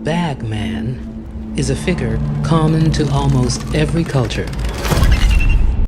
Bagman is a figure common to almost every culture.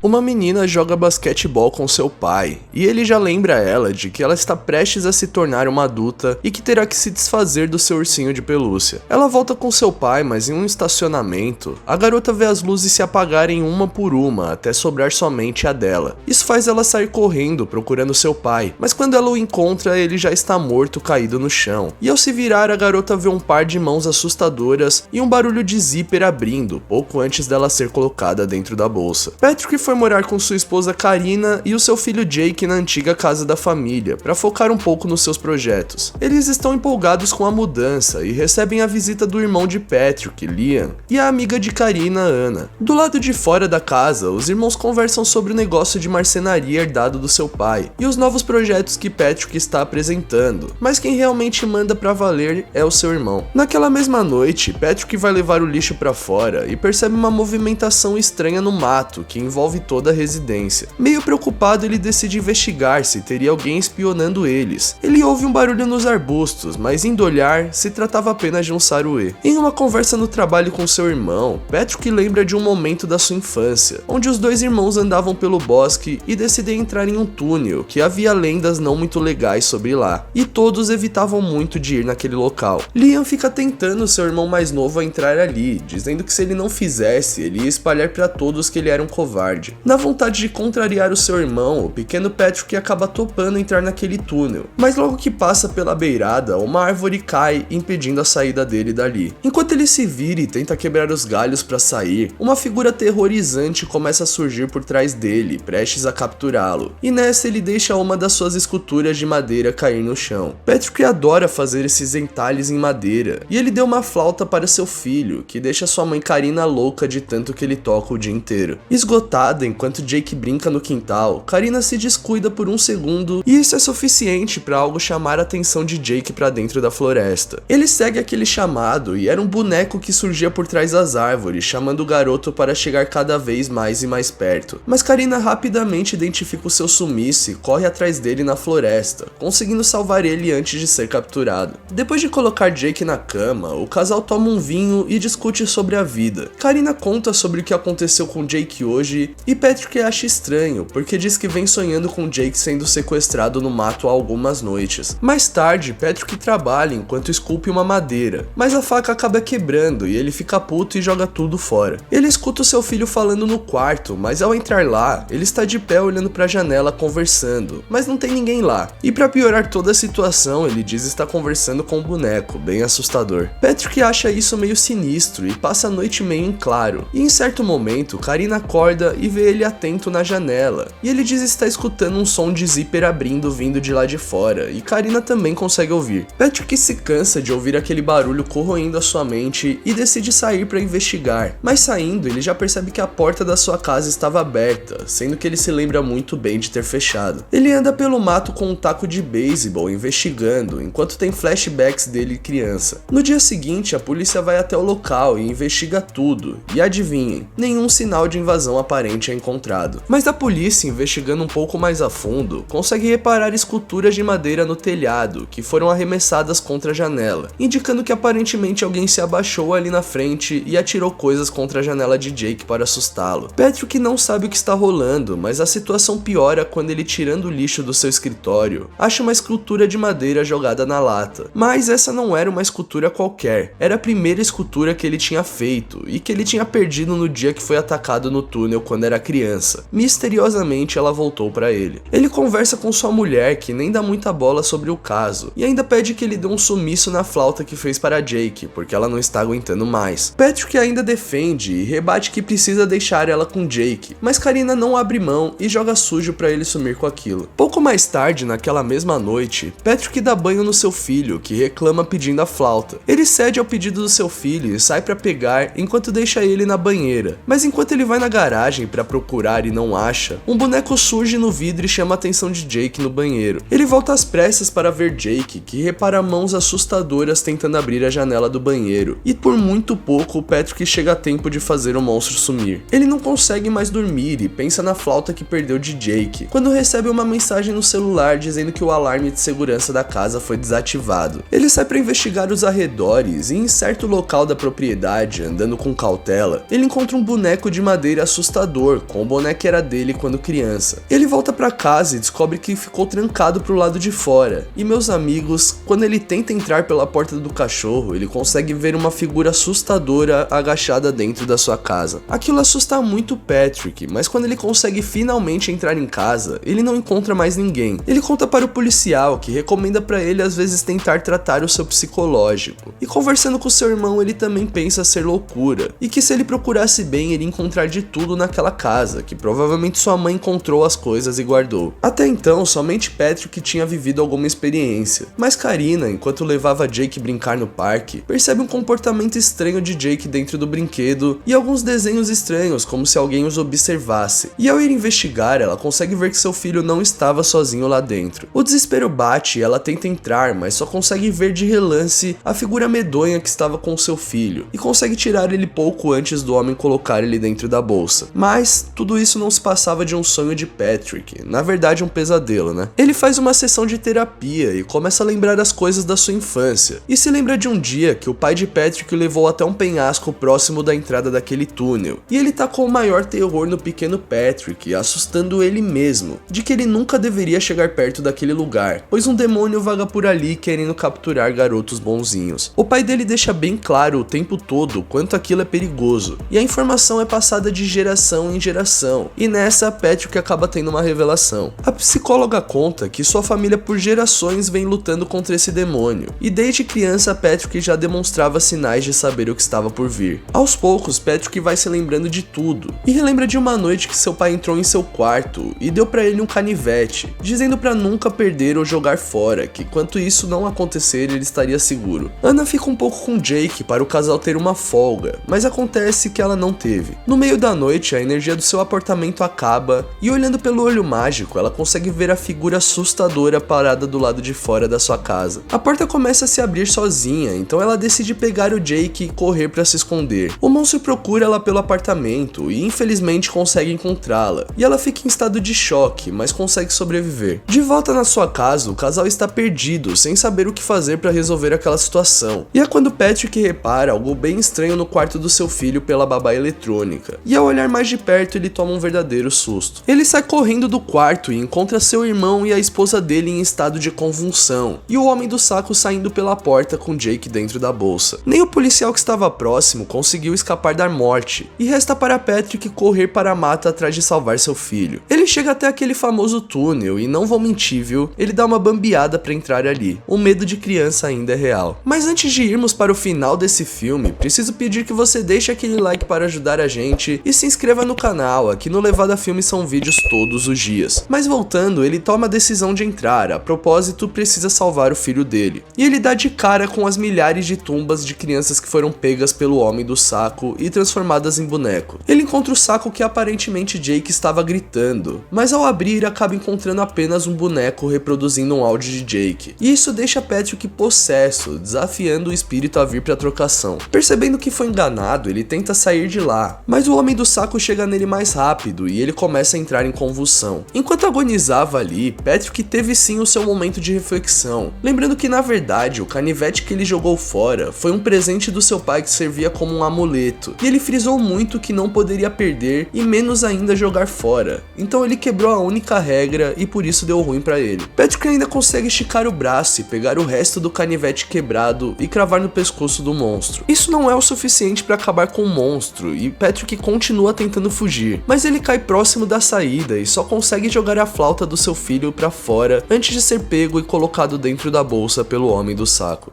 Uma menina joga basquetebol com seu pai, e ele já lembra ela de que ela está prestes a se tornar uma adulta e que terá que se desfazer do seu ursinho de pelúcia. Ela volta com seu pai, mas em um estacionamento, a garota vê as luzes se apagarem uma por uma até sobrar somente a dela. Isso faz ela sair correndo procurando seu pai, mas quando ela o encontra, ele já está morto caído no chão. E ao se virar, a garota vê um par de mãos assustadoras e um barulho de zíper abrindo, pouco antes dela ser colocada dentro da bolsa. Patrick foi morar com sua esposa Karina e o seu filho Jake na antiga casa da família, para focar um pouco nos seus projetos. Eles estão empolgados com a mudança e recebem a visita do irmão de Patrick, Liam, e a amiga de Karina, Anna. Do lado de fora da casa, os irmãos conversam sobre o negócio de marcenaria herdado do seu pai e os novos projetos que Patrick está apresentando, mas quem realmente manda pra valer é o seu irmão. Naquela mesma noite, Patrick vai levar o lixo pra fora e percebe uma movimentação estranha no mato que envolve toda a residência. Meio preocupado, ele decide investigar se teria alguém espionando eles. Ele ouve um barulho nos arbustos, mas indo olhar, se tratava apenas de um saruê. Em uma conversa no trabalho com seu irmão, Patrick lembra de um momento da sua infância, onde os dois irmãos andavam pelo bosque e decidem entrar em um túnel que havia lendas não muito legais sobre lá, e todos evitavam muito de ir naquele local. Liam fica tentando seu irmão mais novo a entrar ali, dizendo que se ele não fizesse, ele ia espalhar para todos que ele era um covarde. Na vontade de contrariar o seu irmão, o pequeno Patrick acaba topando entrar naquele túnel, mas logo que passa pela beirada, uma árvore cai, impedindo a saída dele dali. Enquanto ele se vira e tenta quebrar os galhos para sair, uma figura aterrorizante começa a surgir por trás dele, prestes a capturá-lo, e nessa ele deixa uma das suas esculturas de madeira cair no chão. Patrick adora fazer esses entalhes em madeira, e ele deu uma flauta para seu filho, que deixa sua mãe Karina louca de tanto que ele toca o dia inteiro. Esgotada, enquanto Jake brinca no quintal, Karina se descuida por um segundo e isso é suficiente para algo chamar a atenção de Jake para dentro da floresta. Ele segue aquele chamado e era um boneco que surgia por trás das árvores, chamando o garoto para chegar cada vez mais e mais perto. Mas Karina rapidamente identifica o seu sumiço e corre atrás dele na floresta, conseguindo salvar ele antes de ser capturado. Depois de colocar Jake na cama, o casal toma um vinho e discute sobre a vida. Karina conta sobre o que aconteceu com Jake hoje e Patrick acha estranho, porque diz que vem sonhando com Jake sendo sequestrado no mato há algumas noites. Mais tarde, Patrick trabalha enquanto esculpe uma madeira, mas a faca acaba quebrando e ele fica puto e joga tudo fora. Ele escuta o seu filho falando no quarto, mas ao entrar lá, ele está de pé olhando para a janela conversando, mas não tem ninguém lá. E para piorar toda a situação, ele diz estar conversando com um boneco, bem assustador. Patrick acha isso meio sinistro e passa a noite meio em claro. E em certo momento, Karina acorda e vê ele atento na janela, e ele diz estar escutando um som de zíper abrindo vindo de lá de fora, e Karina também consegue ouvir. Patrick se cansa de ouvir aquele barulho corroendo a sua mente e decide sair para investigar, mas saindo ele já percebe que a porta da sua casa estava aberta, sendo que ele se lembra muito bem de ter fechado. Ele anda pelo mato com um taco de beisebol investigando, enquanto tem flashbacks dele criança. No dia seguinte, a polícia vai até o local e investiga tudo, e adivinhem, nenhum sinal de invasão aparente é encontrado. Mas a polícia, investigando um pouco mais a fundo, consegue reparar esculturas de madeira no telhado que foram arremessadas contra a janela, indicando que aparentemente alguém se abaixou ali na frente e atirou coisas contra a janela de Jake para assustá-lo. Patrick não sabe o que está rolando, mas a situação piora quando ele, tirando o lixo do seu escritório, acha uma escultura de madeira jogada na lata. Mas essa não era uma escultura qualquer, era a primeira escultura que ele tinha feito e que ele tinha perdido no dia que foi atacado no túnel quando era criança. Misteriosamente ela voltou para ele. Ele conversa com sua mulher, que nem dá muita bola sobre o caso, e ainda pede que ele dê um sumiço na flauta que fez para Jake, porque ela não está aguentando mais. Patrick ainda defende e rebate que precisa deixar ela com Jake, mas Karina não abre mão e joga sujo para ele sumir com aquilo. Pouco mais tarde, naquela mesma noite, Patrick dá banho no seu filho, que reclama pedindo a flauta. Ele cede ao pedido do seu filho e sai para pegar enquanto deixa ele na banheira, mas enquanto ele vai na garagem para procurar e não acha, um boneco surge no vidro e chama a atenção de Jake no banheiro. Ele volta às pressas para ver Jake, que repara mãos assustadoras tentando abrir a janela do banheiro, e por muito pouco o Patrick chega a tempo de fazer o monstro sumir. Ele não consegue mais dormir e pensa na flauta que perdeu de Jake, quando recebe uma mensagem no celular dizendo que o alarme de segurança da casa foi desativado. Ele sai para investigar os arredores e em certo local da propriedade, andando com cautela, ele encontra um boneco de madeira assustador, com o boneco que era dele quando criança. Ele volta para casa e descobre que ficou trancado pro lado de fora. E meus amigos, quando ele tenta entrar pela porta do cachorro, ele consegue ver uma figura assustadora agachada dentro da sua casa. Aquilo assusta muito Patrick, mas quando ele consegue finalmente entrar em casa, ele não encontra mais ninguém. Ele conta para o policial, que recomenda para ele às vezes tentar tratar o seu psicológico. E conversando com seu irmão, ele também pensa ser loucura, e que se ele procurasse bem, ele ia encontrar de tudo naquela casa, que provavelmente sua mãe encontrou as coisas e guardou. Até então, somente Patrick tinha vivido alguma experiência, mas Karina, enquanto levava Jake brincar no parque, percebe um comportamento estranho de Jake dentro do brinquedo e alguns desenhos estranhos, como se alguém os observasse. E ao ir investigar, ela consegue ver que seu filho não estava sozinho lá dentro. O desespero bate e ela tenta entrar, mas só consegue ver de relance a figura medonha que estava com seu filho, e consegue tirar ele pouco antes do homem colocar ele dentro da bolsa. Mas tudo isso não se passava de um sonho de Patrick, na verdade um pesadelo, né? Ele faz uma sessão de terapia e começa a lembrar as coisas da sua infância, e se lembra de um dia que o pai de Patrick o levou até um penhasco próximo da entrada daquele túnel, e ele tá com o maior terror no pequeno Patrick, assustando ele mesmo, de que ele nunca deveria chegar perto daquele lugar, pois um demônio vaga por ali querendo capturar garotos bonzinhos. O pai dele deixa bem claro o tempo todo quanto aquilo é perigoso, e a informação é passada de geração em geração, e nessa Patrick acaba tendo uma revelação. A psicóloga conta que sua família por gerações vem lutando contra esse demônio, e desde criança Patrick já demonstrava sinais de saber o que estava por vir. Aos poucos, Patrick vai se lembrando de tudo, e relembra de uma noite que seu pai entrou em seu quarto e deu pra ele um canivete, dizendo pra nunca perder ou jogar fora, que quanto isso não acontecer ele estaria seguro. Anna fica um pouco com Jake para o casal ter uma folga, mas acontece que ela não teve. No meio da noite, a energia do seu apartamento acaba, e olhando pelo olho mágico, ela consegue ver a figura assustadora parada do lado de fora da sua casa. A porta começa a se abrir sozinha, então ela decide pegar o Jake e correr para se esconder. O monstro procura ela pelo apartamento e infelizmente consegue encontrá-la, e ela fica em estado de choque, mas consegue sobreviver. De volta na sua casa, o casal está perdido, sem saber o que fazer para resolver aquela situação. E é quando Patrick repara algo bem estranho no quarto do seu filho pela babá eletrônica, e ao olhar mais de perto ele toma um verdadeiro susto. Ele sai correndo do quarto e encontra seu irmão e a esposa dele em estado de convulsão, e o homem do saco saindo pela porta com Jake dentro da bolsa. Nem o policial que estava próximo conseguiu escapar da morte, e resta para Patrick correr para a mata atrás de salvar seu filho. Ele chega até aquele famoso túnel e não vou mentir, viu? Ele dá uma bambeada para entrar ali. O medo de criança ainda é real. Mas antes de irmos para o final desse filme, preciso pedir que você deixe aquele like para ajudar a gente e se inscreva no canal. Aqui no Levada Filme são vídeos todos os dias. Mas voltando, ele toma a decisão de entrar. A propósito, precisa salvar o filho dele. E ele dá de cara com as milhares de tumbas de crianças que foram pegas pelo homem do saco e transformadas em boneco. Ele encontra o saco que aparentemente Jake estava gritando, mas ao abrir acaba encontrando apenas um boneco reproduzindo um áudio de Jake. E isso deixa Patrick possesso, desafiando o espírito a vir para a trocação. Percebendo que foi enganado, ele tenta sair de lá, mas o homem do saco chega nele mais rápido e ele começa a entrar em convulsão. Enquanto agonizava ali, Patrick teve sim o seu momento de reflexão, lembrando que na verdade o canivete que ele jogou fora foi um presente do seu pai que servia como um amuleto, e ele frisou muito que não poderia perder e menos ainda jogar fora, então ele quebrou a única regra e por isso deu ruim pra ele. Patrick ainda consegue esticar o braço e pegar o resto do canivete quebrado e cravar no pescoço do monstro. Isso não é o suficiente para acabar com o monstro e Patrick continua tentando fugir, mas ele cai próximo da saída e só consegue jogar a flauta do seu filho pra fora antes de ser pego e colocado dentro da bolsa pelo homem do saco.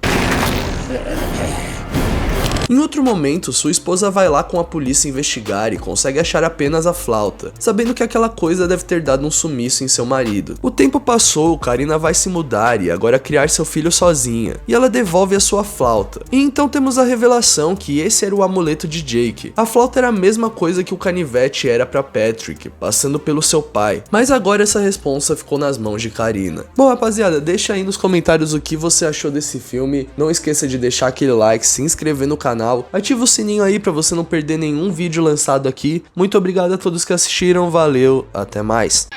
Em outro momento, sua esposa vai lá com a polícia investigar e consegue achar apenas a flauta, sabendo que aquela coisa deve ter dado um sumiço em seu marido. O tempo passou, Karina vai se mudar e agora criar seu filho sozinha, e ela devolve a sua flauta. E então temos a revelação que esse era o amuleto de Jake. A flauta era a mesma coisa que o canivete era para Patrick, passando pelo seu pai, mas agora essa responsa ficou nas mãos de Karina. Bom, rapaziada, deixa aí nos comentários o que você achou desse filme, não esqueça de deixar aquele like, se inscrever no canal, ativa o sininho aí pra você não perder nenhum vídeo lançado aqui. Muito obrigado a todos que assistiram, valeu, até mais.